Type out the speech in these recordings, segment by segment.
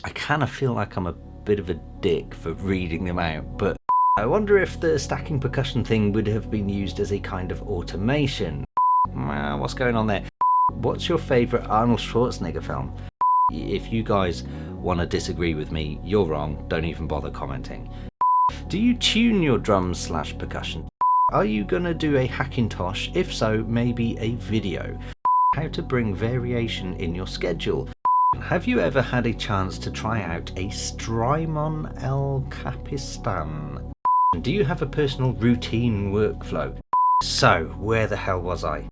I kind of feel like I'm a bit of a dick for reading them out, but I wonder if the stacking percussion thing would have been used as a kind of automation. What's going on there? What's your favourite Arnold Schwarzenegger film? If you guys want to disagree with me, you're wrong, don't even bother commenting. Do you tune your drums / percussion? Are you gonna do a Hackintosh? If so, maybe a video. How to bring variation in your schedule. Have you ever had a chance to try out a Strymon El Capistan? Do you have a personal routine workflow? So, where the hell was I?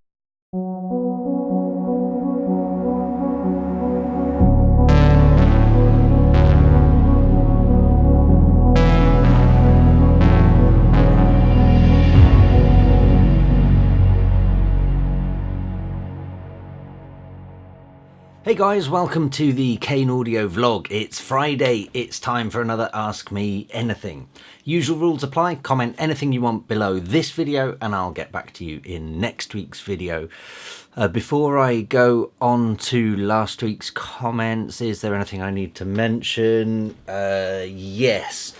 Hey guys, welcome to the Kane audio vlog. It's Friday, it's time for another Ask Me Anything. Usual rules apply, comment anything you want below this video and I'll get back to you in next week's video. Before I go on to last week's comments, is there anything I need to mention? Yes.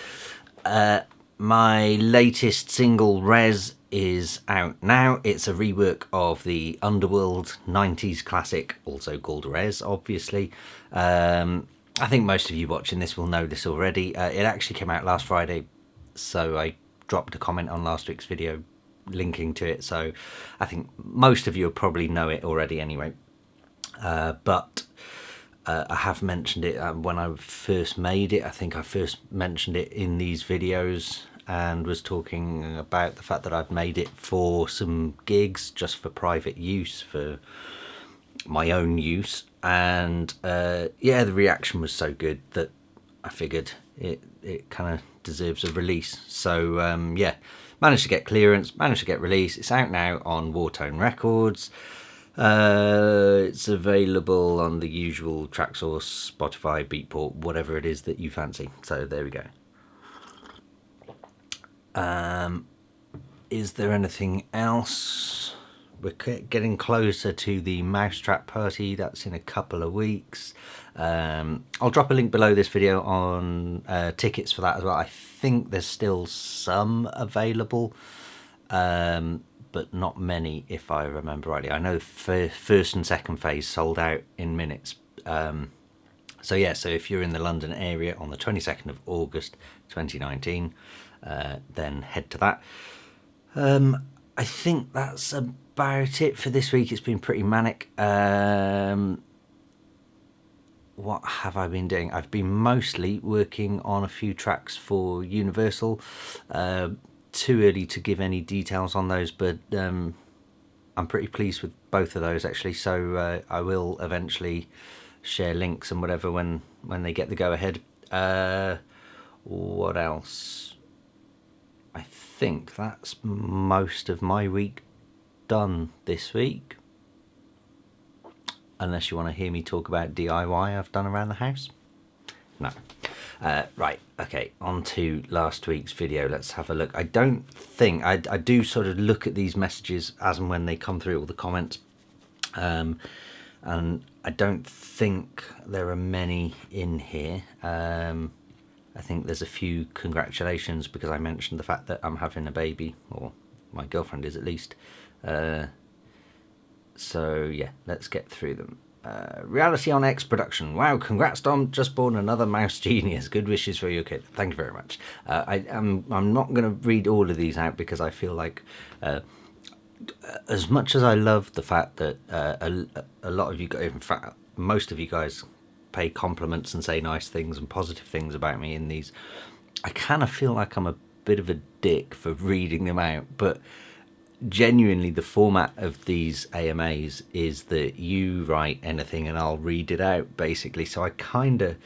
My latest single, Res, is out now. It's a rework of the Underworld 90s classic, also called Res, obviously. I think most of you watching this will know this already. It actually came out last Friday, so I dropped a comment on last week's video linking to it, so I think most of you will probably know it already anyway. But I have mentioned it when I first made it. I think I first mentioned it in these videos and was talking about the fact that I'd made it for some gigs, just for private use, for my own use. And yeah, the reaction was so good that I figured it kind of deserves a release. So yeah, managed to get clearance, managed to get release. It's out now on Wartone Records. It's available on the usual Tracksource, Spotify, Beatport, whatever it is that you fancy. So there we go. Is there anything else? We're getting closer to the Mousetrap party. That's in a couple of weeks. I'll drop a link below this video on tickets for that as well. I think there's still some available, but not many if I remember rightly. I know first and second phase sold out in minutes. So yeah, so if you're in the London area on the 22nd of August 2019, then head to that. I think that's about it for this week. It's been pretty manic. What have I been doing? I've been mostly working on a few tracks for Universal. Too early to give any details on those, but I'm pretty pleased with both of those actually, so I will eventually share links and whatever when they get the go ahead. What else? I think that's most of my week done this week, unless you want to hear me talk about DIY I've done around the house. No. Right, okay, on to last week's video. Let's have a look. I don't think I do sort of look at these messages as and when they come through, all the comments, and I don't think there are many in here. I think there's a few congratulations because I mentioned the fact that I'm having a baby, or my girlfriend is at least. So yeah, let's get through them. Reality on X production. Wow, congrats Dom, just born another mouse genius. Good wishes for your kid. Thank you very much. I'm not going to read all of these out because I feel like as much as I love the fact that a lot of you guys, in fact most of you guys, pay compliments and say nice things and positive things about me in these, I kind of feel like I'm a bit of a dick for reading them out. But genuinely, the format of these AMAs is that you write anything and I'll read it out, basically. So I kind of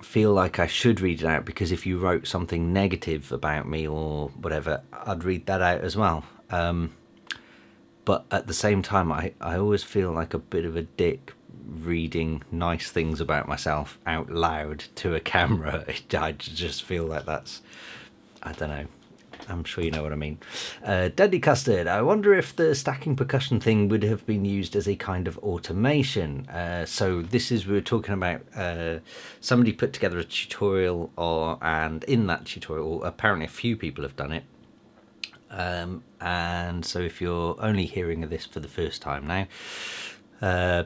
feel like I should read it out, because if you wrote something negative about me or whatever, I'd read that out as well. But at the same time, I always feel like a bit of a dick reading nice things about myself out loud to a camera. I just feel like that's, I don't know, I'm sure you know what I mean. Deadly Custard, I wonder if the stacking percussion thing would have been used as a kind of automation. So this is, we were talking about, somebody put together a tutorial, and in that tutorial, apparently a few people have done it. And so if you're only hearing of this for the first time now,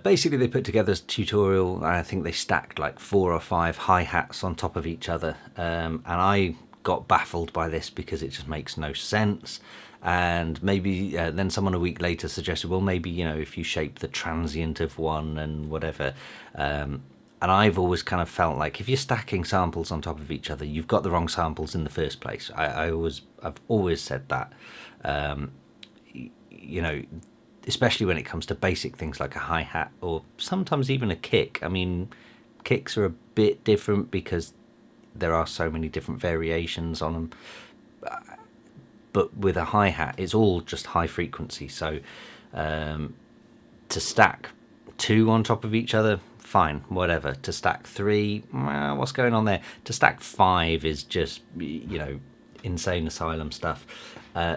basically they put together a tutorial, and I think they stacked like 4 or 5 hi-hats on top of each other, and I got baffled by this because it just makes no sense. And maybe then someone a week later suggested, well, maybe, you know, if you shape the transient of one and whatever. And I've always kind of felt like if you're stacking samples on top of each other, you've got the wrong samples in the first place. I've always said that. You know, especially when it comes to basic things like a hi-hat or sometimes even a kick. I mean, kicks are a bit different because there are so many different variations on them. But with a hi-hat, it's all just high frequency. So to stack 2 on top of each other, fine, whatever. To stack 3, what's going on there? To stack 5 is just, you know, insane asylum stuff.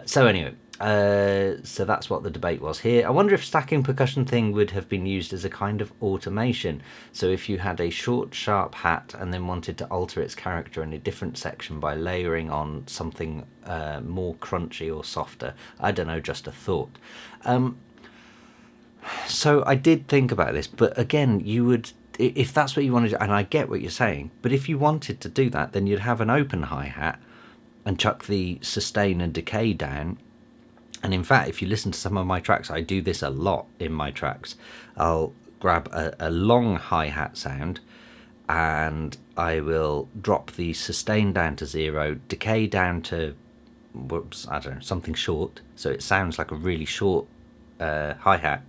So anyway, so that's what the debate was here. I wonder if stacking percussion thing would have been used as a kind of automation. So if you had a short, sharp hat and then wanted to alter its character in a different section by layering on something more crunchy or softer. I don't know, just a thought. So I did think about this, but again, you would, if that's what you wanted to, and I get what you're saying, but if you wanted to do that, then you'd have an open hi-hat and chuck the sustain and decay down. And in fact, if you listen to some of my tracks, I do this a lot in my tracks. I'll grab a long hi-hat sound and I will drop the sustain down to 0, decay down to, I don't know, something short. So it sounds like a really short hi-hat.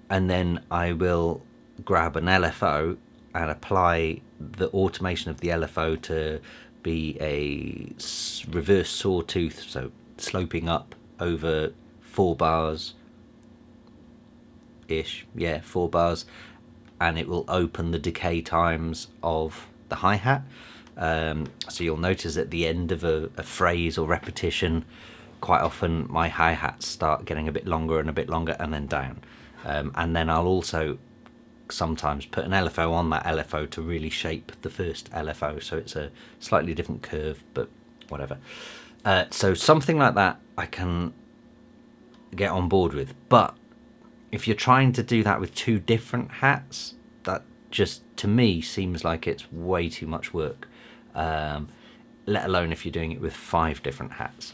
And then I will grab an LFO and apply the automation of the LFO to be a reverse sawtooth, so sloping up over 4 bars ish, yeah, 4 bars, and it will open the decay times of the hi-hat. So you'll notice at the end of a phrase or repetition, quite often my hi-hats start getting a bit longer and then down. And then I'll also sometimes put an LFO on that LFO to really shape the first LFO, so it's a slightly different curve, but whatever. So something like that I can get on board with, but if you're trying to do that with 2 different hats, that just to me seems like it's way too much work, let alone if you're doing it with 5 different hats.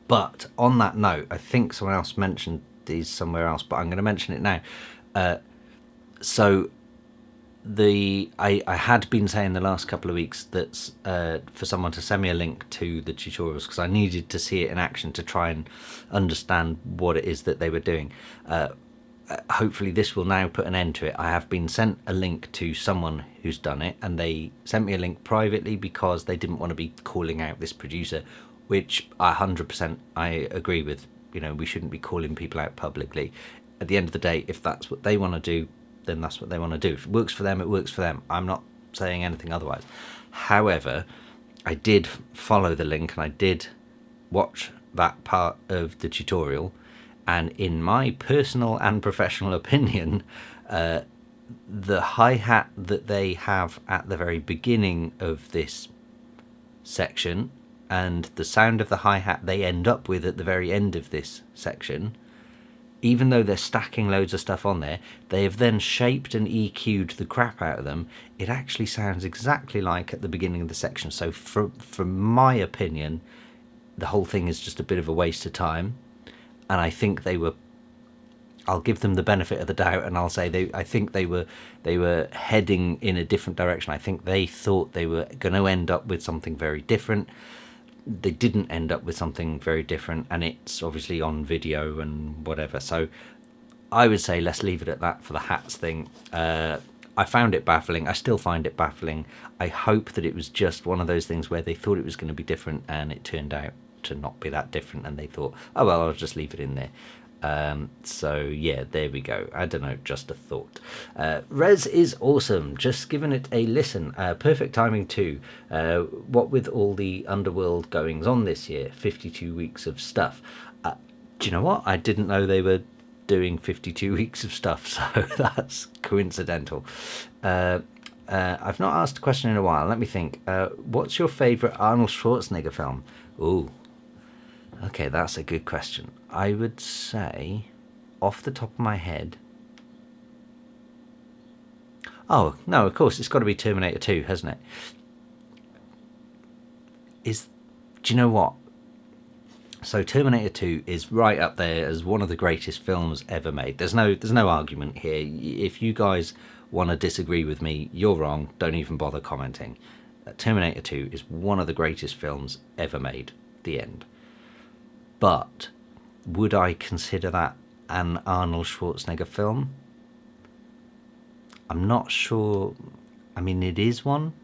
But on that note, I think someone else mentioned these somewhere else, but I'm going to mention it now. So I had been saying the last couple of weeks that for someone to send me a link to the tutorials, because I needed to see it in action to try and understand what it is that they were doing. Hopefully this will now put an end to it. I have been sent a link to someone who's done it, and they sent me a link privately because they didn't want to be calling out this producer, which 100% I agree with. You know, we shouldn't be calling people out publicly. At the end of the day, if that's what they want to do, then that's what they want to do. If it works for them, it works for them. I'm not saying anything otherwise. However, I did follow the link and I did watch that part of the tutorial, and in my personal and professional opinion, the hi-hat that they have at the very beginning of this section and the sound of the hi-hat they end up with at the very end of this section, even though they're stacking loads of stuff on there, they have then shaped and EQ'd the crap out of them. It actually sounds exactly like at the beginning of the section. So from my opinion, the whole thing is just a bit of a waste of time. And I think I'll give them the benefit of the doubt, and I'll say I think they were heading in a different direction. I think they thought they were going to end up with something very different. They didn't end up with something very different, and it's obviously on video and whatever. So I would say let's leave it at that for the hats thing. I found it baffling. I still find it baffling. I hope that it was just one of those things where they thought it was going to be different and it turned out to not be that different, and they thought, oh well, I'll just leave it in there. So yeah, there we go. I don't know, just a thought. Res is awesome. Just giving it a listen. Perfect timing too. What with all the Underworld goings on this year, 52 weeks of stuff. Do you know what? I didn't know they were doing 52 weeks of stuff, so that's coincidental. I've not asked a question in a while. Let me think. What's your favourite Arnold Schwarzenegger film? Ooh. Okay, that's a good question. I would say, off the top of my head... Oh, no, of course, it's got to be Terminator 2, hasn't it? Do you know what? So Terminator 2 is right up there as one of the greatest films ever made. There's no argument here. If you guys want to disagree with me, you're wrong. Don't even bother commenting. Terminator 2 is one of the greatest films ever made. The end. But would I consider that an Arnold Schwarzenegger film? I'm not sure. I mean, it is one,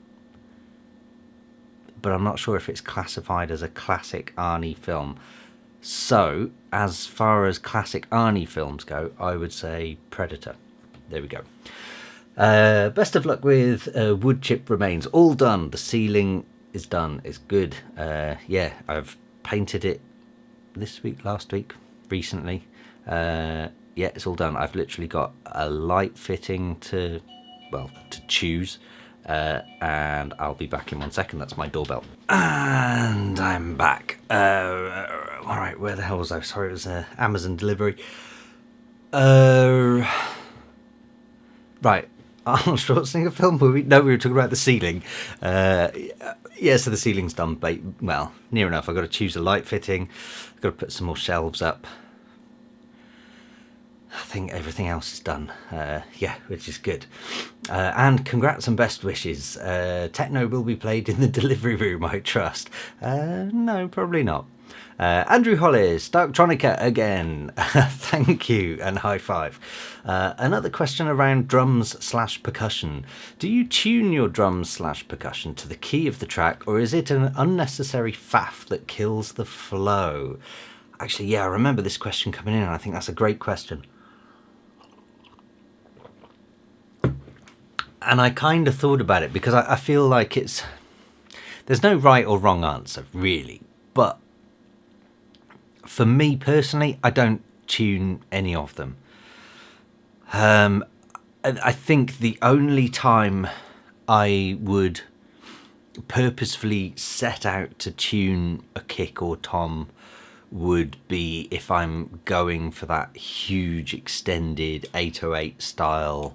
but I'm not sure if it's classified as a classic Arnie film. So, as far as classic Arnie films go, I would say Predator. There we go. Best of luck with wood chip remains. All done. The ceiling is done. It's good. Yeah, I've painted it this week, last week, recently. Yeah, it's all done. I've literally got a light fitting to choose. And I'll be back in 1 second. That's my doorbell. And I'm back. Alright, where the hell was I? Sorry, it was Amazon delivery. Right. Arnold Schwarzenegger film? We were talking about the ceiling. Yeah, so the ceiling's done. Well, near enough. I've got to choose a light fitting. I've got to put some more shelves up. I think everything else is done. Yeah, which is good. And congrats and best wishes. Techno will be played in the delivery room, I trust. No, probably not. Andrew Hollis, Darktronica again. Thank you and high five. Another question around drums/percussion. Do you tune your drums/percussion to the key of the track, or is it an unnecessary faff that kills the flow? Actually, yeah, I remember this question coming in, and I think that's a great question. And I kind of thought about it because I feel like there's no right or wrong answer, really. But for me personally, I don't tune any of them. I think the only time I would purposefully set out to tune a kick or tom would be if I'm going for that huge extended 808 style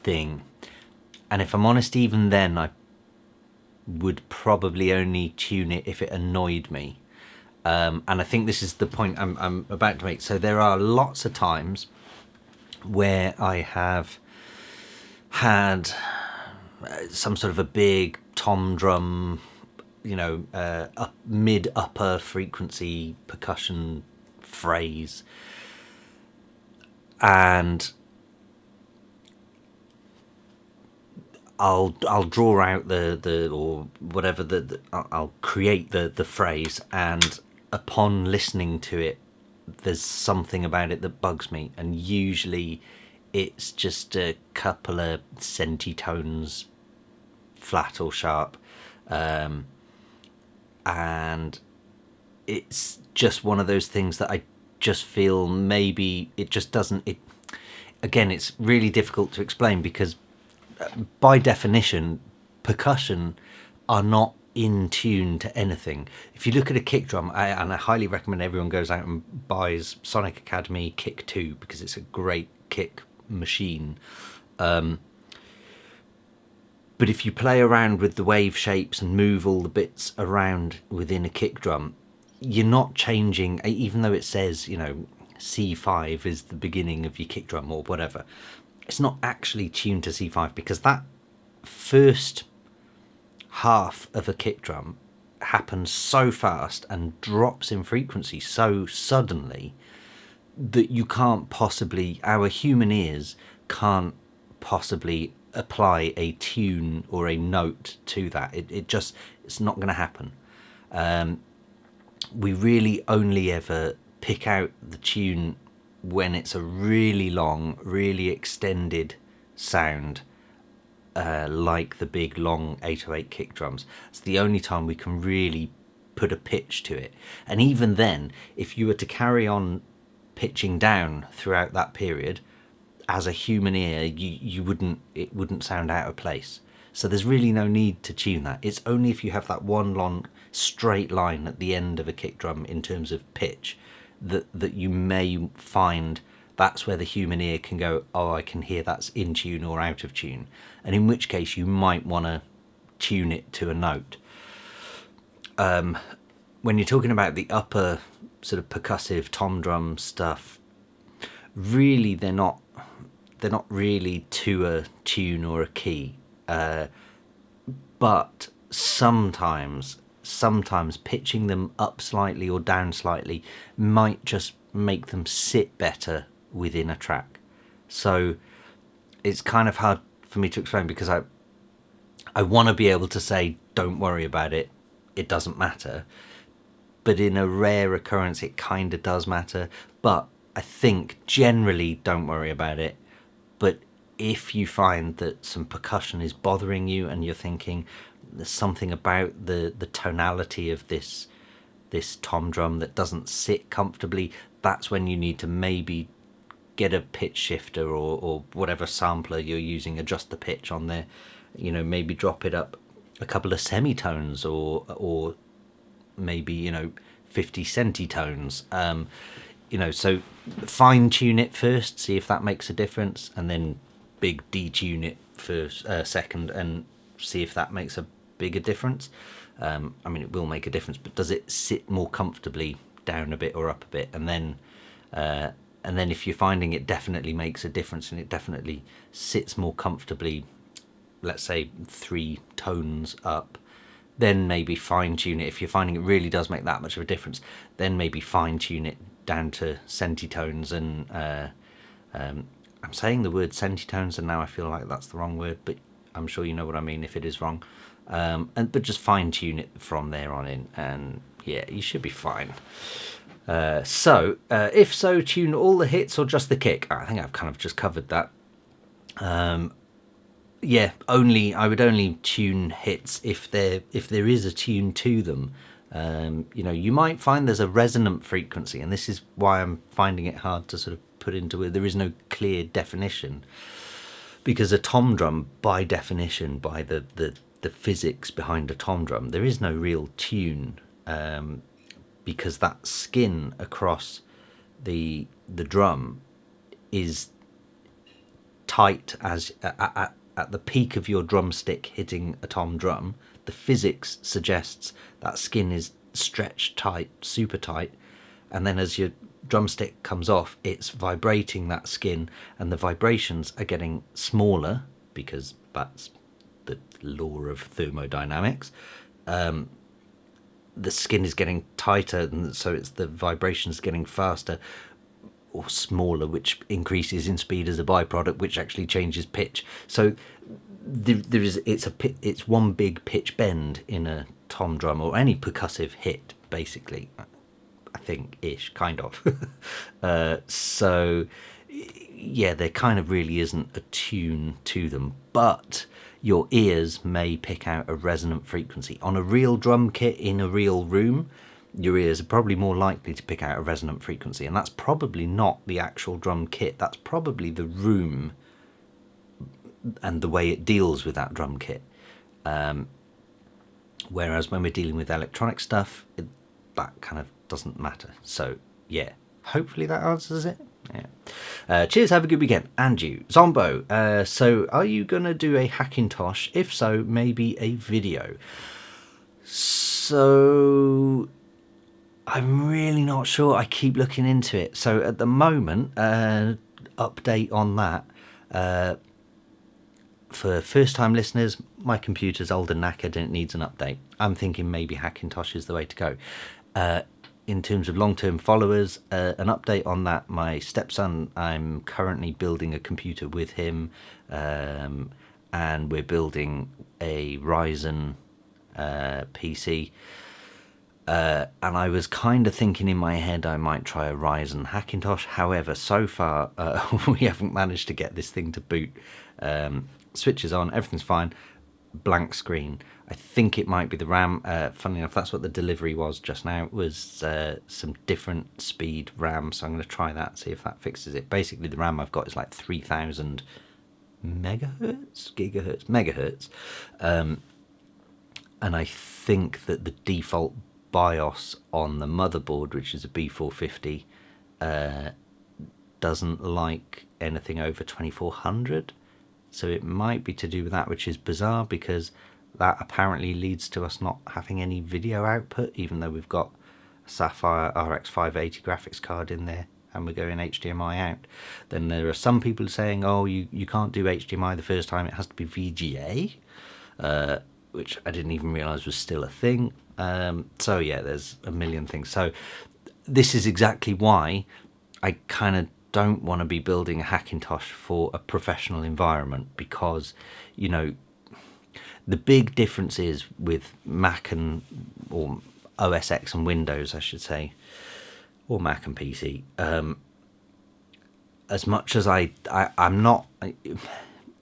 thing. And if I'm honest, even then I would probably only tune it if it annoyed me. And I think this is the point I'm about to make. So there are lots of times where I have had some sort of a big tom drum, mid upper frequency percussion phrase, and I'll draw out the or whatever I'll create the phrase, and upon listening to it, there's something about it that bugs me, and usually it's just a couple of semitones, flat or sharp, and it's just one of those things that I just feel maybe it just doesn't. Again, it's really difficult to explain because by definition, percussion are not in tune to anything. If you look at a kick drum, and I highly recommend everyone goes out and buys Sonic Academy Kick 2 because it's a great kick machine. But if you play around with the wave shapes and move all the bits around within a kick drum, you're not changing, even though it says, C5 is the beginning of your kick drum or whatever. It's not actually tuned to C5 because that first half of a kick drum happens so fast and drops in frequency so suddenly that you can't possibly, our human ears can't possibly apply a tune or a note to that. It's not going to happen. We really only ever pick out the tune when it's a really long, really extended sound, like the big long 808 kick drums. It's the only time we can really put a pitch to it. And even then, if you were to carry on pitching down throughout that period, as a human ear, it wouldn't sound out of place. So there's really no need to tune that. It's only if you have that one long straight line at the end of a kick drum in terms of pitch that you may find that's where the human ear can go, oh, I can hear that's in tune or out of tune. And in which case you might want to tune it to a note. When you're talking about the upper sort of percussive tom drum stuff, really they're not really to a tune or a key. But sometimes pitching them up slightly or down slightly might just make them sit better within a track. So it's kind of hard for me to explain, because I want to be able to say, don't worry about it, it doesn't matter. But in a rare occurrence, it kind of does matter. But I think generally, don't worry about it. But if you find that some percussion is bothering you and you're thinking there's something about the tonality of this tom drum that doesn't sit comfortably, that's when you need to maybe get a pitch shifter or whatever sampler you're using, adjust the pitch on there, maybe drop it up a couple of semitones or maybe 50 centitones. So fine tune it first, see if that makes a difference, and then big detune it for a second and see if that makes a bigger difference. It will make a difference, but does it sit more comfortably down a bit or up a bit? And then if you're finding it definitely makes a difference and it definitely sits more comfortably, let's say 3 tones up, then maybe fine tune it. If you're finding it really does make that much of a difference, then maybe fine tune it down to centitones. And I'm saying the word centitones and now I feel like that's the wrong word, but I'm sure you know what I mean if it is wrong. But just fine tune it from there on in, and yeah, you should be fine. If so, tune all the hits or just the kick. I think I've kind of just covered that. I would only tune hits if there is a tune to them. You might find there's a resonant frequency, and this is why I'm finding it hard to sort of put into it. There is no clear definition, because a tom drum, by definition, by the physics behind a tom drum, there is no real tune, because that skin across the drum is tight as at the peak of your drumstick hitting a tom drum. The physics suggests that skin is stretched tight, super tight, and then as your drumstick comes off, it's vibrating that skin, and the vibrations are getting smaller because that's the law of thermodynamics. The skin is getting tighter, and so it's the vibrations getting faster or smaller, which increases in speed as a byproduct, which actually changes pitch. So it's one big pitch bend in a tom drum or any percussive hit, basically. I think kind of. So yeah, there kind of really isn't a tune to them, but your ears may pick out a resonant frequency. On a real drum kit in a real room, your ears are probably more likely to pick out a resonant frequency, and that's probably not the actual drum kit. That's probably the room and the way it deals with that drum kit. Whereas when we're dealing with electronic stuff, that kind of doesn't matter. So yeah, hopefully that answers it. Yeah. Cheers, have a good weekend. And you, Zombo. So are you gonna do a Hackintosh? If so, maybe a video. So I'm really not sure. I keep looking into it. So at the moment, update on that. For first-time listeners, my computer's old and knackered and it needs an update. I'm thinking maybe Hackintosh is the way to go. In terms of long-term followers, an update on that. My stepson, I'm currently building a computer with him, and we're building a Ryzen PC. And I was kind of thinking in my head I might try a Ryzen Hackintosh. However, so far we haven't managed to get this thing to boot. Switches on, everything's fine, blank screen. I think it might be the RAM. Funnily enough, that's what the delivery was just now. It was some different speed RAM, so I'm going to try that, see if that fixes it. Basically, the RAM I've got is like 3000 megahertz. And I think that the default BIOS on the motherboard, which is a B450, doesn't like anything over 2400. So it might be to do with that, which is bizarre because that apparently leads to us not having any video output, even though we've got a Sapphire RX 580 graphics card in there and we're going HDMI out. Then there are some people saying, oh, you can't do HDMI the first time, it has to be VGA, which I didn't even realise was still a thing. So yeah, there's a million things. So this is exactly why I kind of don't want to be building a Hackintosh for a professional environment, because, you know, the big difference is with Mac or OS X and Windows, I should say, or Mac and PC. As much as I'm not,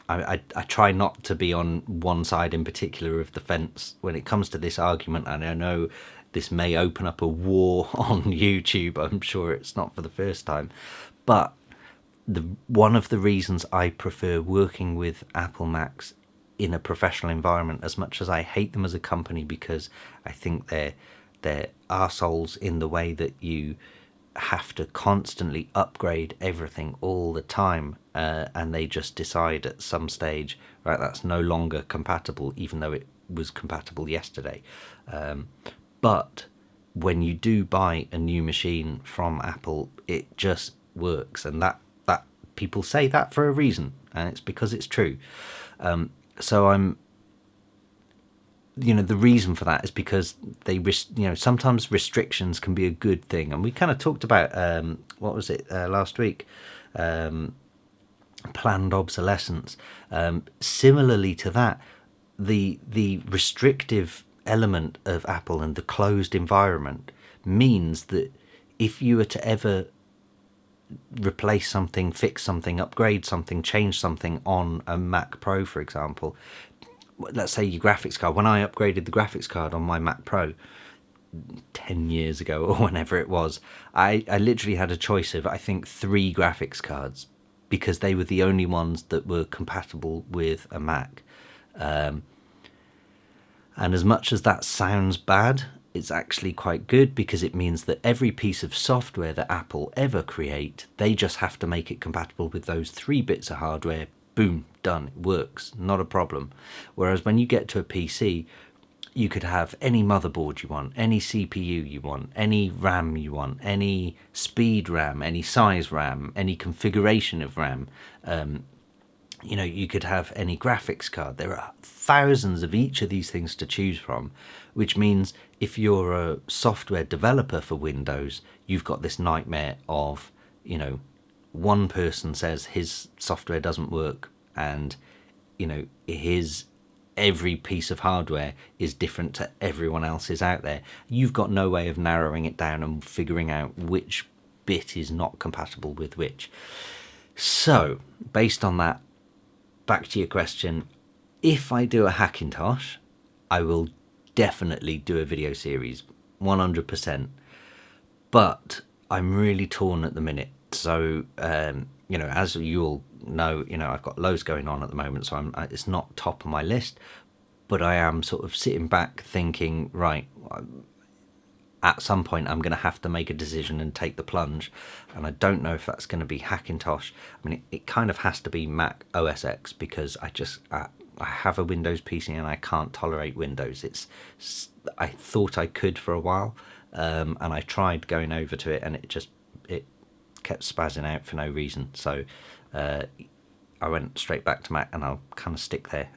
I try not to be on one side in particular of the fence when it comes to this argument, and I know this may open up a war on YouTube. I'm sure it's not for the first time, but one of the reasons I prefer working with Apple Macs in a professional environment, as much as I hate them as a company because I think they're arseholes in the way that you have to constantly upgrade everything all the time, and they just decide at some stage, right, that's no longer compatible, even though it was compatible yesterday. But when you do buy a new machine from Apple, it just works, and that people say that for a reason, and it's because it's true. So I'm, you know, the reason for that is because sometimes restrictions can be a good thing, and we kind of talked about what was it last week, planned obsolescence. Similarly to that, the restrictive element of Apple and the closed environment means that if you were to ever replace something, fix something, upgrade something, change something on a Mac Pro, for example, let's say your graphics card. When I upgraded the graphics card on my Mac Pro 10 years ago or whenever it was, I literally had a choice of, I think, 3 graphics cards, because they were the only ones that were compatible with a Mac. And as much as that sounds bad, it's actually quite good, because it means that every piece of software that Apple ever create, they just have to make it compatible with those 3 bits of hardware. Boom, done, it works, not a problem. Whereas when you get to a PC, you could have any motherboard you want, any CPU you want, any RAM you want, any speed RAM, any size RAM, any configuration of RAM. You could have any graphics card. There are thousands of each of these things to choose from, which means if you're a software developer for Windows, you've got this nightmare of, one person says his software doesn't work, and, his every piece of hardware is different to everyone else's out there. You've got no way of narrowing it down and figuring out which bit is not compatible with which. So, based on that, back to your question, if I do a Hackintosh, I will definitely do a video series, 100%. But I'm really torn at the minute. So, as you all know, I've got loads going on at the moment, so it's not top of my list. But I am sort of sitting back thinking, right, at some point I'm going to have to make a decision and take the plunge, and I don't know if that's going to be Hackintosh. I mean, it kind of has to be Mac OS X, because I have a Windows PC and I can't tolerate Windows. I thought I could for a while, and I tried going over to it, and it kept spazzing out for no reason. So I went straight back to Mac, and I'll kind of stick there.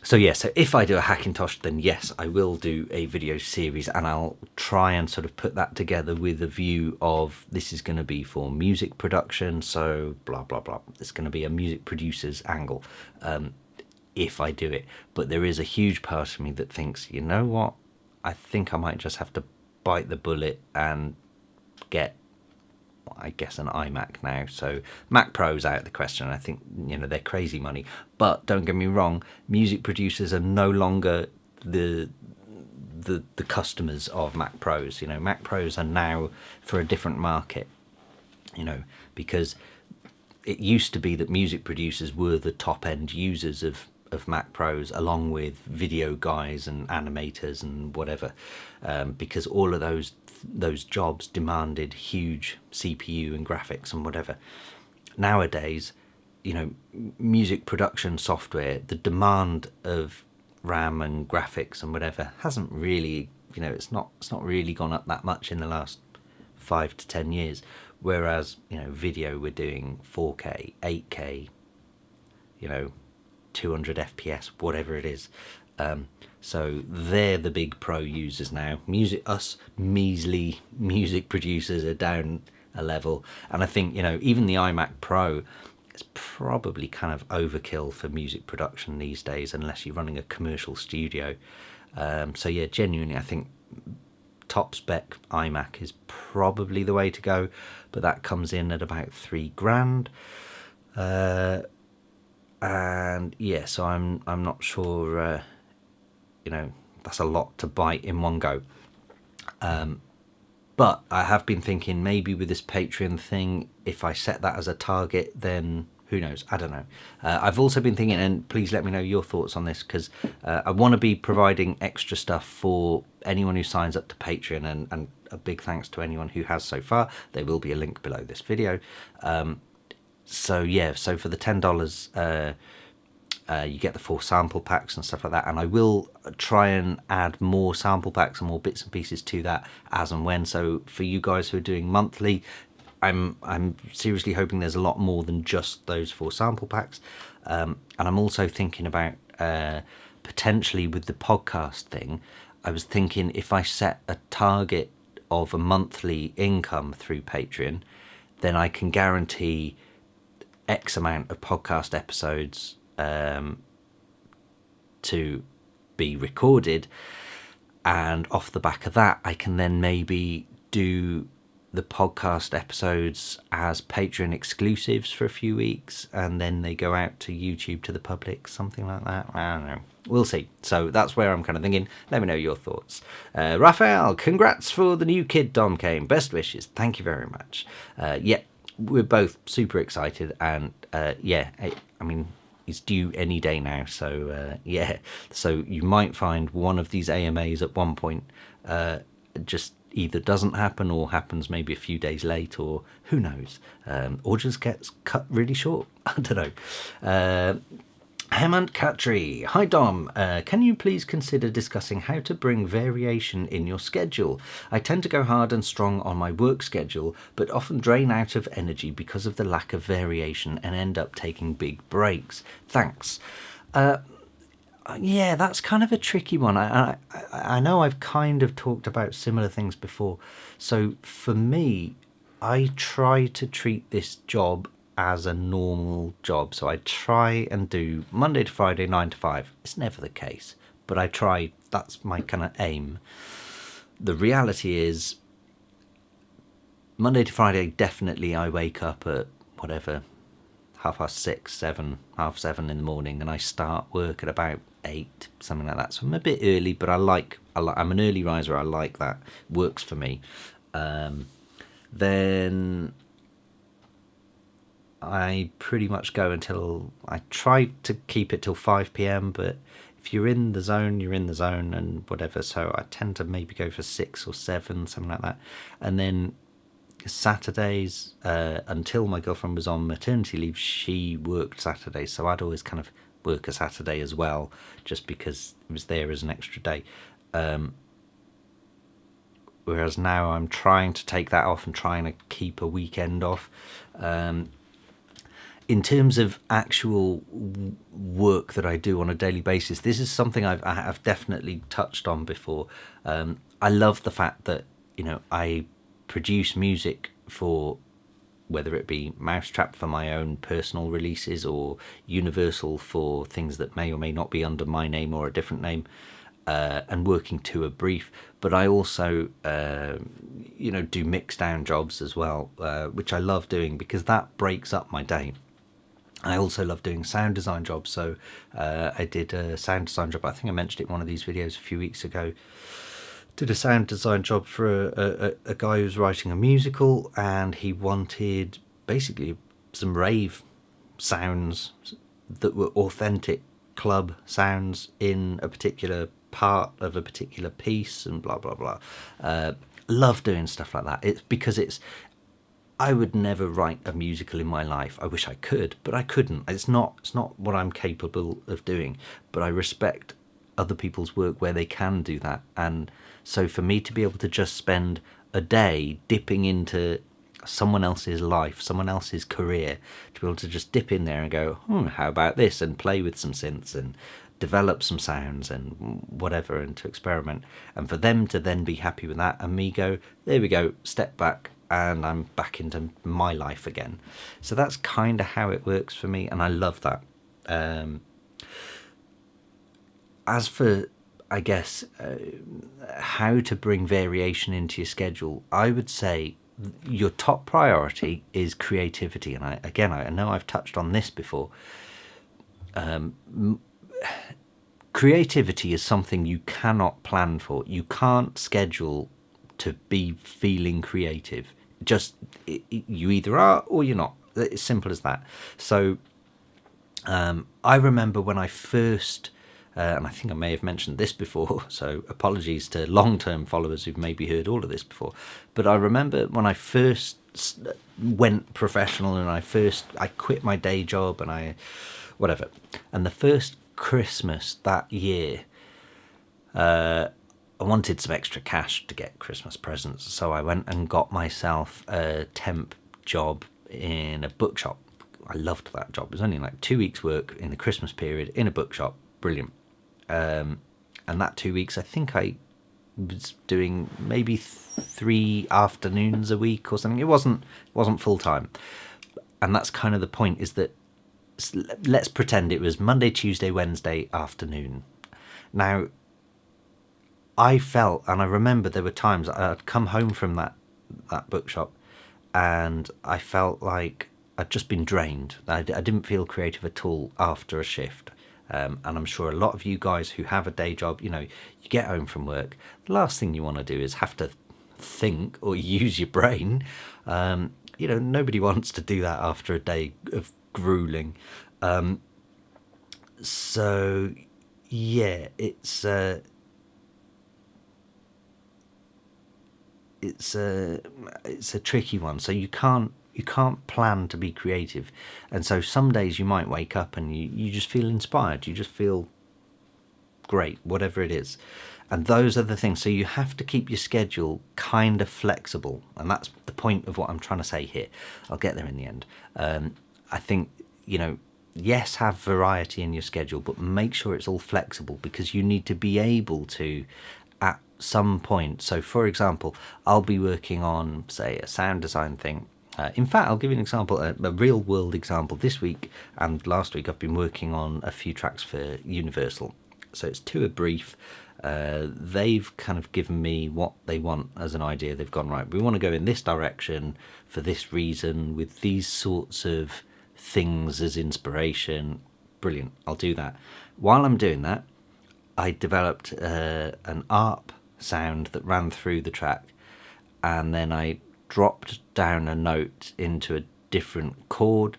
So if I do a Hackintosh, then yes, I will do a video series, and I'll try and sort of put that together with a view of, this is going to be for music production, so blah, blah, blah. It's going to be a music producer's angle, if I do it. But there is a huge part of me that thinks, you know what, I think I might just have to bite the bullet and get, I guess, an iMac now. So Mac Pro's out of the question. I think, they're crazy money. But don't get me wrong, music producers are no longer the customers of Mac Pros. Mac Pros are now for a different market, because it used to be that music producers were the top end users of Mac Pros, along with video guys and animators and whatever, because all of those jobs demanded huge CPU and graphics and whatever. Nowadays, music production software, the demand of RAM and graphics and whatever hasn't really, it's not really gone up that much in the last 5 to 10 years. Whereas, video, we're doing 4K, 8K, 200 FPS, whatever it is. So they're the big pro users now. Us measly music producers are down a level. And I think, even the iMac Pro is probably kind of overkill for music production these days, unless you're running a commercial studio. So yeah, genuinely, I think top spec iMac is probably the way to go, but that comes in at about $3,000. And yeah, so I'm not sure, that's a lot to bite in one go. But I have been thinking, maybe with this Patreon thing, if I set that as a target, then who knows? I don't know. I've also been thinking, and please let me know your thoughts on this, because I want to be providing extra stuff for anyone who signs up to Patreon, and a big thanks to anyone who has so far. There will be a link below this video. So yeah, so for the $10, you get the 4 sample packs and stuff like that, and I will try and add more sample packs and more bits and pieces to that as and when. So for you guys who are doing monthly, I'm seriously hoping there's a lot more than just those 4 sample packs. And I'm also thinking about potentially with the podcast thing, I was thinking if I set a target of a monthly income through Patreon, then I can guarantee X amount of podcast episodes to be recorded, and off the back of that I can then maybe do the podcast episodes as Patreon exclusives for a few weeks, and then they go out to YouTube to the public, something like that. I don't know, we'll see. So that's where I'm kind of thinking. Let me know your thoughts. Raphael, congrats for the new kid, Dom Kane, best wishes. Thank you very much. Yeah, we're both super excited, and yeah, I mean, it's due any day now, so yeah, so you might find one of these AMAs at one point just either doesn't happen or happens maybe a few days late, or who knows, or just gets cut really short. I don't know. Hemant Khatri, hi Dom, can you please consider discussing how to bring variation in your schedule? I tend to go hard and strong on my work schedule, but often drain out of energy because of the lack of variation and end up taking big breaks. Thanks. Yeah, that's kind of a tricky one. I know I've kind of talked about similar things before. So for me, I try to treat this job as a normal job. So I try and do Monday to Friday, 9 to 5. It's never the case, but I try. That's my kind of aim. The reality is, Monday to Friday, definitely I wake up at whatever, 6:30, 7, 7:30 in the morning, and I start work at about 8, something like that. So I'm a bit early, but I'm an early riser. I like that. Works for me. Then I pretty much go until, I try to keep it till 5 p.m, but if you're in the zone, you're in the zone and whatever. So I tend to maybe go for 6 or 7, something like that. And then Saturdays, until my girlfriend was on maternity leave, she worked Saturdays, so I'd always kind of work a Saturday as well, just because it was there as an extra day. Whereas now I'm trying to take that off and trying to keep a weekend off. In terms of actual work that I do on a daily basis, this is something I've definitely touched on before. I love the fact that, I produce music for, whether it be Mousetrap for my own personal releases or Universal for things that may or may not be under my name or a different name. and working to a brief, but I also do mix down jobs as well, which I love doing because that breaks up my day. I also love doing sound design jobs, so I did a sound design job. I think I mentioned it in one of these videos a few weeks ago. Did a sound design job for a guy who's writing a musical, and he wanted basically some rave sounds that were authentic club sounds in a particular part of a particular piece, and blah blah blah. Love doing stuff like that. It's because I would never write a musical in my life. I wish I could, but I couldn't. It's not what I'm capable of doing, but I respect other people's work where they can do that. And so for me to be able to just spend a day dipping into someone else's life, someone else's career, to be able to just dip in there and go, how about this, and play with some synths and develop some sounds and whatever, and to experiment, and for them to then be happy with that, and me go, there we go, step back, and I'm back into my life again. So that's kind of how it works for me, and I love that. As for, I guess, how to bring variation into your schedule, I would say your top priority is creativity. And I know I've touched on this before. Creativity is something you cannot plan for. You can't schedule to be feeling creative. You either are or you're not. It's simple as that. So I remember when I first, and I think I may have mentioned this before, so apologies to long-term followers who've maybe heard all of this before, but I remember when I first went professional and I quit my day job and whatever, and the first Christmas that year, I wanted some extra cash to get Christmas presents, so I went and got myself a temp job in a bookshop. I loved that job. It was only like 2 weeks work in the Christmas period in a bookshop. Brilliant. And that 2 weeks, I think I was doing maybe 3 afternoons a week or something. It wasn't full time. And that's kind of the point, is that let's pretend it was Monday, Tuesday, Wednesday afternoon. Now, I felt, and I remember there were times I'd come home from that bookshop and I felt like I'd just been drained. I didn't feel creative at all after a shift. And I'm sure a lot of you guys who have a day job, you get home from work, the last thing you want to do is have to think or use your brain. Nobody wants to do that after a day of grueling. So yeah, it's a tricky one. So you can't plan to be creative, and so some days you might wake up and you just feel inspired, you just feel great, whatever it is, and those are the things. So you have to keep your schedule kind of flexible, and that's the point of what I'm trying to say here. I'll get there in the end. I think, yes, have variety in your schedule, but make sure it's all flexible, because you need to be able to, at some point. So for example, I'll be working on, say, a sound design thing. In fact, I'll give you an example, a real world example. This week and last week I've been working on a few tracks for Universal. So it's to a brief. They've kind of given me what they want as an idea. They've gone, right, we want to go in this direction for this reason, with these sorts of things as inspiration. Brilliant, I'll do that. While I'm doing that, I developed an ARP sound that ran through the track, and then I dropped down a note into a different chord,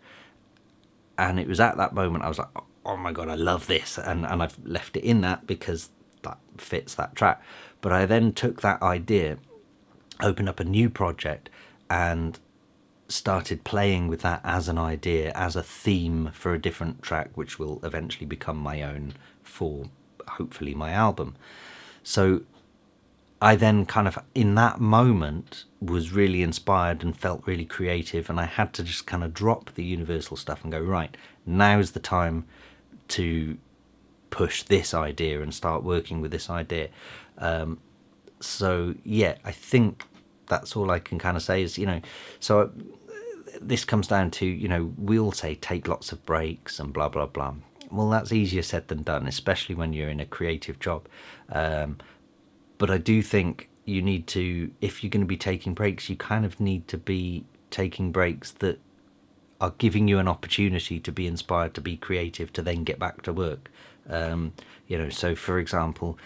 and it was at that moment I was like, oh my god, I love this, and I've left it in that because that fits that track. But I then took that idea, opened up a new project, and started playing with that as an idea, as a theme for a different track, which will eventually become my own for hopefully my album. So I then kind of, in that moment, was really inspired and felt really creative, and I had to just kind of drop the Universal stuff and go, right, now's the time to push this idea and start working with this idea. So yeah, I think that's all I can kind of say is, so this comes down to, we all say take lots of breaks and blah, blah, blah. well, that's easier said than done, especially when you're in a creative job. But I do think you need to, if you're going to be taking breaks, you kind of need to be taking breaks that are giving you an opportunity to be inspired, to be creative, to then get back to work. So for example,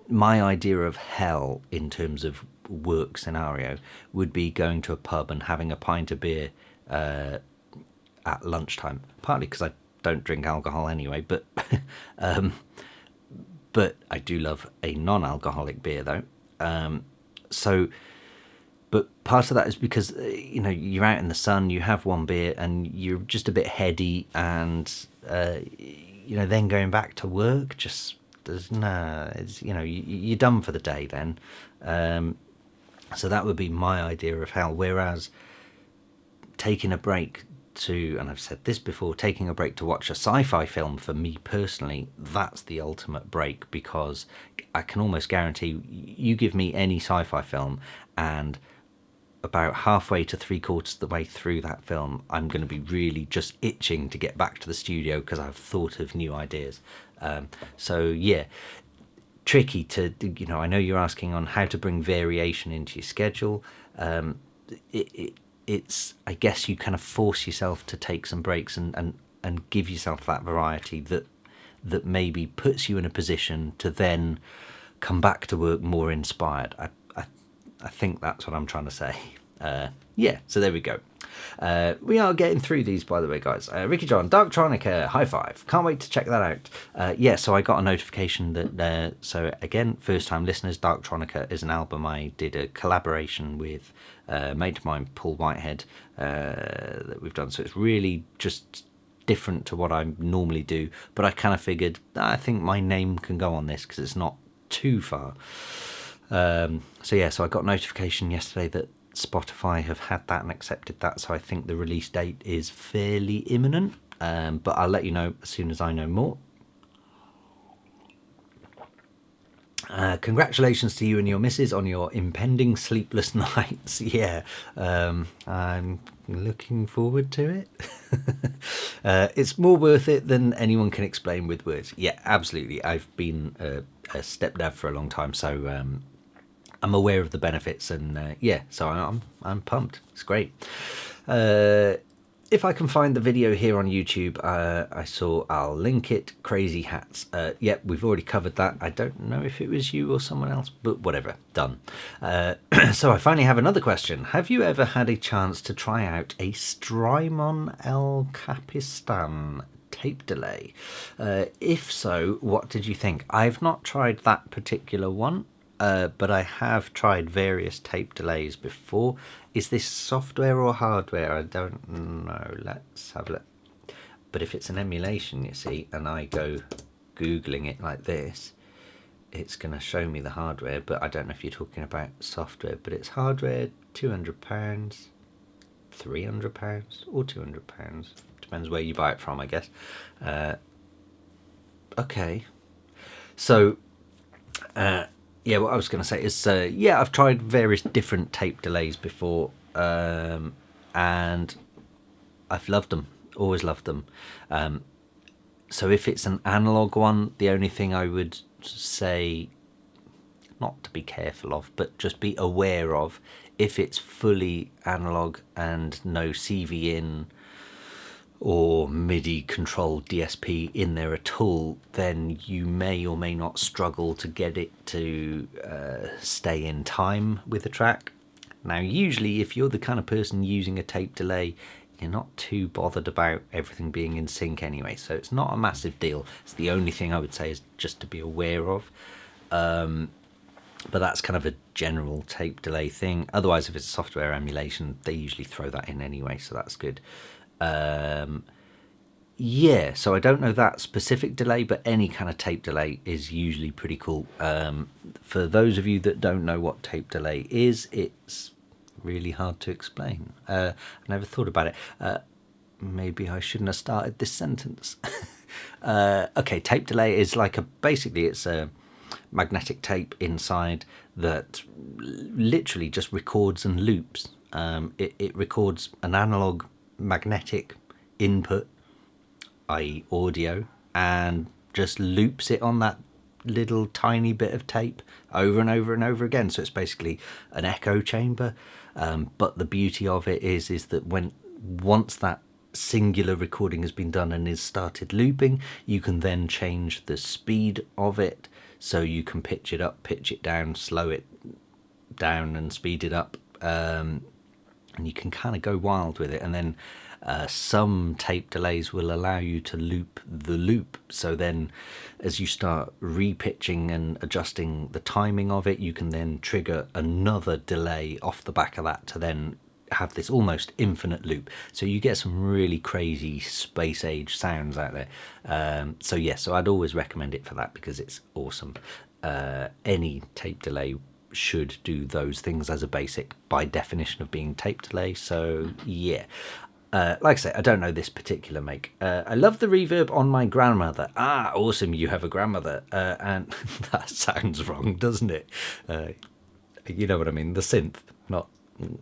my idea of hell in terms of work scenario would be going to a pub and having a pint of beer at lunchtime, partly because I don't drink alcohol anyway, but but I do love a non-alcoholic beer though. But part of that is because you're out in the sun, you have one beer, and you're just a bit heady, and then going back to work just does you're done for the day then. So that would be my idea of hell. Whereas taking a break to, and I've said this before, taking a break to watch a sci-fi film, for me personally, that's the ultimate break, because I can almost guarantee you give me any sci-fi film, and about halfway to 3/4 of the way through that film, I'm going to be really just itching to get back to the studio because I've thought of new ideas. So yeah, tricky to, I know you're asking on how to bring variation into your schedule. It's, I guess you kind of force yourself to take some breaks and give yourself that variety that maybe puts you in a position to then come back to work more inspired. I think that's what I'm trying to say. So there we go. We are getting through these, by the way, guys. Ricky John, Darktronica, high five. Can't wait to check that out. So I got a notification that, so again, first time listeners, Darktronica is an album I did a collaboration with a mate of mine, Paul Whitehead, that we've done. So it's really just different to what I normally do, but I kind of figured, I think my name can go on this because it's not too far. So I got notification yesterday that Spotify have had that and accepted that, so I think the release date is fairly imminent, but I'll let you know as soon as I know more. Congratulations to you and your missus on your impending sleepless nights. I'm looking forward to it. It's more worth it than anyone can explain with words. Yeah, absolutely. I've been a stepdad for a long time, so I'm aware of the benefits, and so I'm pumped. It's great. If I can find the video here on YouTube, I'll link it. Crazy hats. We've already covered that. I don't know if it was you or someone else, but whatever, done. So I finally have another question. Have you ever had a chance to try out a Strymon El Capistan tape delay? If so, what did you think? I've not tried that particular one. But I have tried various tape delays before. Is this software or hardware? I don't know. Let's have a look. But if it's an emulation, you see, and I go Googling it like this, it's going to show me the hardware. But I don't know if you're talking about software. But it's hardware, £200, £300 or £200. Depends where you buy it from, I guess. Okay. So... what I was going to say is, I've tried various different tape delays before, and I've loved them, always loved them. So if it's an analog one, the only thing I would say, not to be careful of, but just be aware of, if it's fully analog and no CV in or MIDI controlled DSP in there at all, then you may or may not struggle to get it to stay in time with the track. Now, usually if you're the kind of person using a tape delay, you're not too bothered about everything being in sync anyway, so it's not a massive deal. It's the only thing I would say is just to be aware of. But that's kind of a general tape delay thing. Otherwise, if it's software emulation, they usually throw that in anyway, so that's good. So I don't know that specific delay, but any kind of tape delay is usually pretty cool. For those of you that don't know what tape delay is, it's really hard to explain. I never thought about it. Maybe I shouldn't have started this sentence. Okay, tape delay is basically it's a magnetic tape inside that literally just records and loops. It records an analog magnetic input, i.e. audio, and just loops it on that little tiny bit of tape over and over and over again. So it's basically an echo chamber. But the beauty of it is that once that singular recording has been done and is started looping, you can then change the speed of it. So you can pitch it up, pitch it down, slow it down and speed it up. And you can kind of go wild with it. And then some tape delays will allow you to loop the loop. So then as you start repitching and adjusting the timing of it, you can then trigger another delay off the back of that to then have this almost infinite loop. So you get some really crazy space age sounds out there. So I'd always recommend it for that because it's awesome. Any tape delay should do those things as a basic by definition of being tape delay. So yeah. Like I say, I don't know this particular make. I love the reverb on my grandmother. Ah, awesome, you have a grandmother. And that sounds wrong, doesn't it? You know what I mean, the synth, not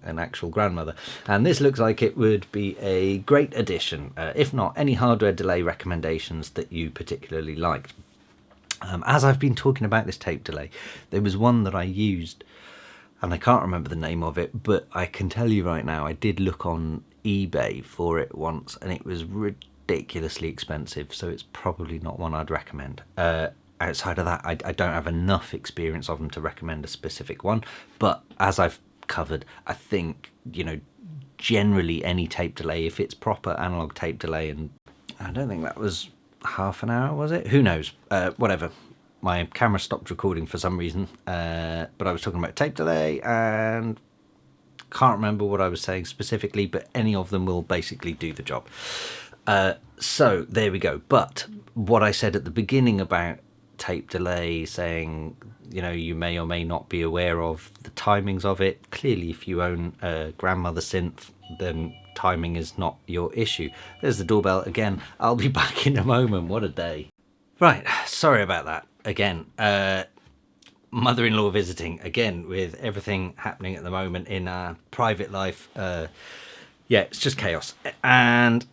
an actual grandmother. And this looks like it would be a great addition. If not, any hardware delay recommendations that you particularly liked. As I've been talking about this tape delay, there was one that I used, and I can't remember the name of it, but I can tell you right now, I did look on eBay for it once and it was ridiculously expensive, so it's probably not one I'd recommend. Outside of that, I don't have enough experience of them to recommend a specific one, but as I've covered, I think, you know, generally any tape delay, if it's proper analog tape delay, and I don't think that was half an hour, was it? Who knows? Whatever. My camera stopped recording for some reason, but I was talking about tape delay and can't remember what I was saying specifically, but any of them will basically do the job. So there we go. But what I said at the beginning about tape delay, saying, you know, you may or may not be aware of the timings of it. Clearly, if you own a grandmother synth, then timing is not your issue. There's the doorbell again. I'll be back in a moment. What a day. Right, sorry about that again. Mother-in-law visiting again, with everything happening at the moment in our private life. Yeah, it's just chaos. And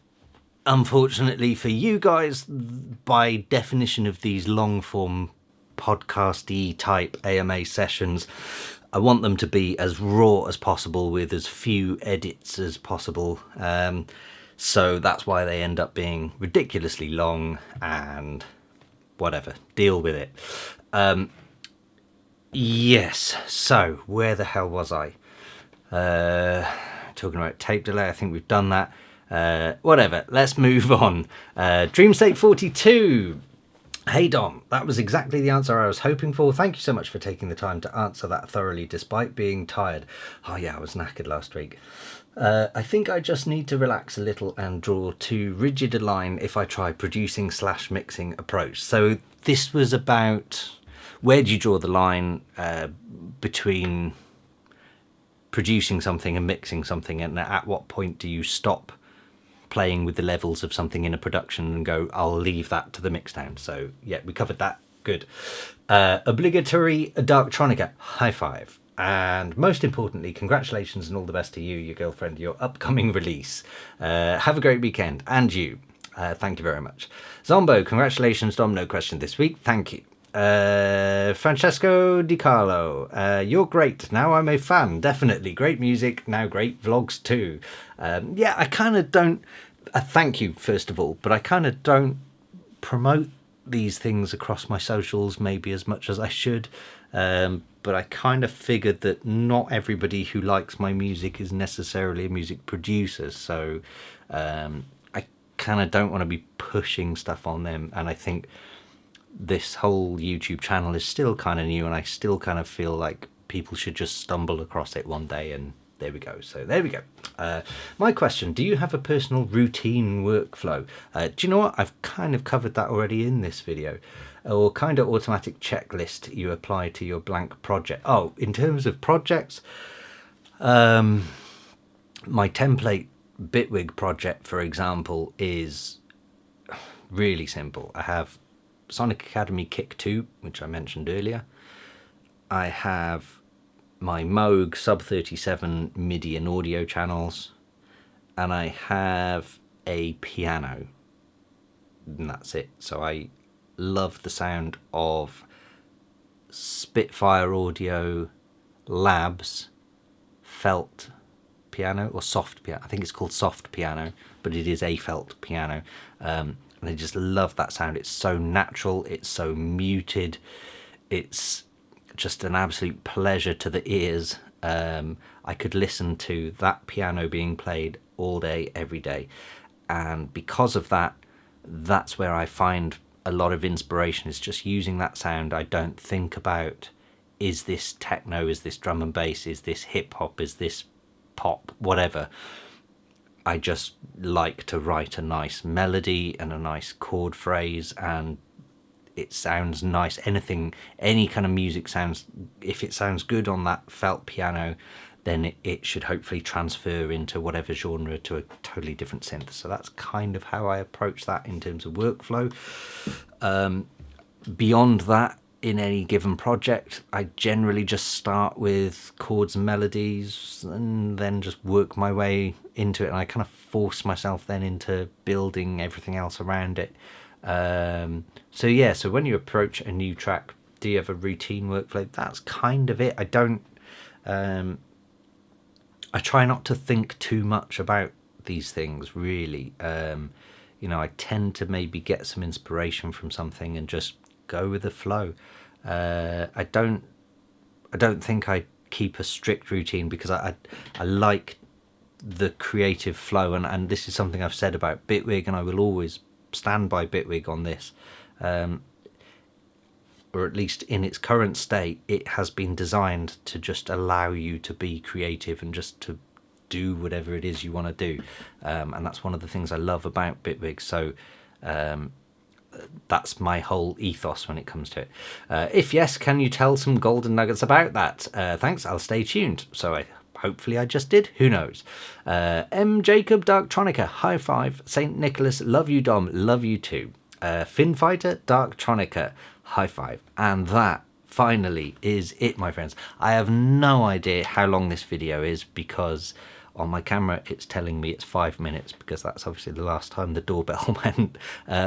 unfortunately for you guys, by definition of these long-form podcasty type AMA sessions, I want them to be as raw as possible with as few edits as possible. So that's why they end up being ridiculously long, and whatever, deal with it. Yes, so where the hell was I? Talking about tape delay, I think we've done that. Whatever, let's move on. Dream State 42. Hey Dom, that was exactly the answer I was hoping for. Thank you so much for taking the time to answer that thoroughly despite being tired. Oh yeah, I was knackered last week. I think I just need to relax a little and draw too rigid a line if I try producing / mixing approach. So this was about, where do you draw the line between producing something and mixing something, and at what point do you stop playing with the levels of something in a production and go, I'll leave that to the mixdown. So yeah, we covered that. Good. Obligatory Darktronica high five. And most importantly, congratulations and all the best to you, your girlfriend, your upcoming release. Have a great weekend. And you. Thank you very much. Zombo, congratulations, Dom. No question this week. Thank you. Francesco Di Carlo, you're great. Now I'm a fan. Definitely. Great music. Now great vlogs too. Yeah, I kind of don't... thank you, first of all. But I kind of don't promote these things across my socials maybe as much as I should. But I kind of figured that not everybody who likes my music is necessarily a music producer. So I kind of don't want to be pushing stuff on them. And I think this whole YouTube channel is still kind of new, and I still kind of feel like people should just stumble across it one day, and there we go. So there we go. My question, do you have a personal routine workflow? Do you know what? I've kind of covered that already in this video. Or kind of automatic checklist you apply to your blank project. Oh, in terms of projects, my template Bitwig project, for example, is really simple. I have Sonic Academy Kick 2, which I mentioned earlier. I have my Moog Sub 37 MIDI and audio channels, and I have a piano. and that's it. So I love the sound of Spitfire Audio Labs felt piano, or soft piano. I think it's called soft piano, but it is a felt piano. And I just love that sound. It's so natural, it's so muted, it's just an absolute pleasure to the ears. I could listen to that piano being played all day, every day. And because of that, that's where I find a lot of inspiration, is just using that sound. I don't think about, is this techno, is this drum and bass, is this hip hop, is this pop, whatever. I just like to write a nice melody and a nice chord phrase, and it sounds nice. Anything, any kind of music sounds, if it sounds good on that felt piano, then it should hopefully transfer into whatever genre to a totally different synth. So that's kind of how I approach that in terms of workflow. Beyond that, in any given project, I generally just start with chords and melodies and then just work my way into it, and I kind of force myself then into building everything else around it. So when you approach a new track, do you have a routine workflow? That's kind of it. I don't I try not to think too much about these things, really. I tend to maybe get some inspiration from something and just go with the flow. I don't think I keep a strict routine, because I like the creative flow, and this is something I've said about Bitwig, and I will always stand by Bitwig on this. Or at least in its current state, it has been designed to just allow you to be creative and just to do whatever it is you want to do. And that's one of the things I love about Bitwig. So that's my whole ethos when it comes to it. If yes, can you tell some golden nuggets about that? Thanks, I'll stay tuned. So hopefully I just did, who knows. M. Jacob Darktronica, high five. St. Nicholas, love you Dom, love you too. Finfighter Darktronica, high five. And that finally is it, my friends. I have no idea how long this video is, because on my camera it's telling me it's 5 minutes, because that's obviously the last time the doorbell went.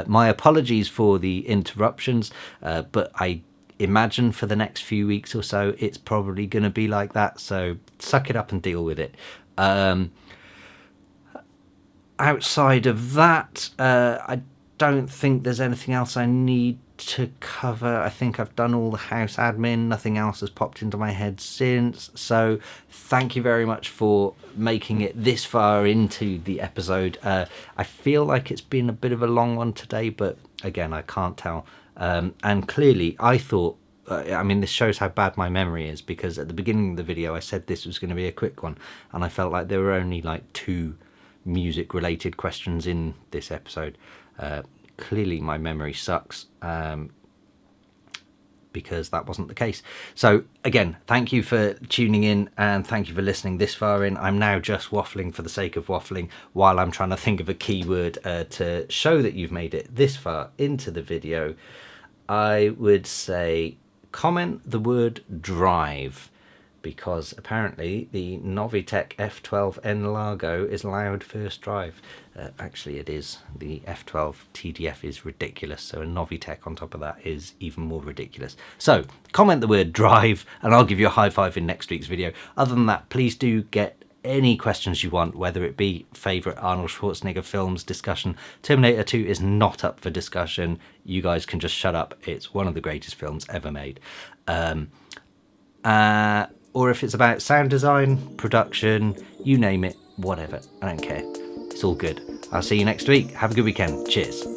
My apologies for the interruptions, but I imagine for the next few weeks or so it's probably going to be like that, so suck it up and deal with it. Outside of that, I don't think there's anything else I need to cover. I think I've done all the house admin. Nothing else has popped into my head since. So thank you very much for making it this far into the episode. I feel like it's been a bit of a long one today, but again, I can't tell. And clearly I thought, this shows how bad my memory is, because at the beginning of the video I said this was going to be a quick one, and I felt like there were only like 2 music related questions in this episode. Clearly my memory sucks, because that wasn't the case. So again, thank you for tuning in, and thank you for listening this far in. I'm now just waffling for the sake of waffling while I'm trying to think of a keyword to show that you've made it this far into the video. I would say comment the word drive, because apparently the Novitec F12N Largo is allowed first drive. Actually it is. The F12 TDF is ridiculous, so a Novitec on top of that is even more ridiculous. So comment the word drive and I'll give you a high five in next week's video. Other than that, please do get any questions you want, whether it be favourite Arnold Schwarzenegger films discussion. Terminator 2 is not up for discussion. You guys can just shut up. It's one of the greatest films ever made. Or if it's about sound design, production, you name it, whatever. I don't care. It's all good. I'll see you next week. Have a good weekend. Cheers.